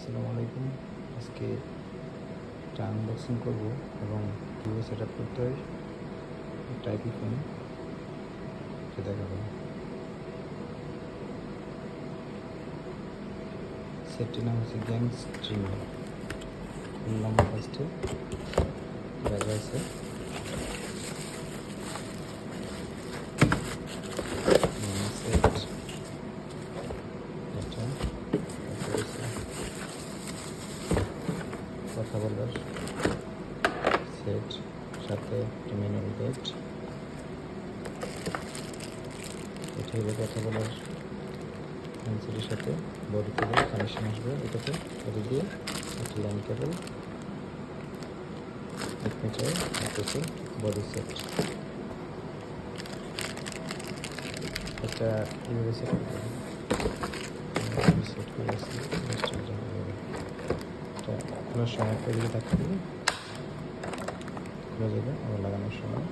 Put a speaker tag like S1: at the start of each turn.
S1: আসসালামু আলাইকুম। আজকে একটা আনবক্সিং করব এবং কীভাবে সেট আপ করতে হয় টাইপি ফোন সেটা দেখাবো। সেটটির নাম হচ্ছে গ্যাং স্ট্রিমার। খুললাম ফার্স্টে, দেখা আছে সেট, এটা কথা বলার সেট, সাথে একটা ম্যানুয়াল গাইড। এটা হলো কথা বলার হ্যান্ডসেটের সাথে বডি কেবল কানেকশন আসবে। এটাতে এটা দিয়ে একটা ল্যান্ড কেবল, 1 মিটার, হচ্ছে বডি সেট। একটা ইউএস সেট করে আসছি। এটা খোলার সময় একটা দিকে থাকতে হবে, খোলা যাবে আবার লাগানোর সময়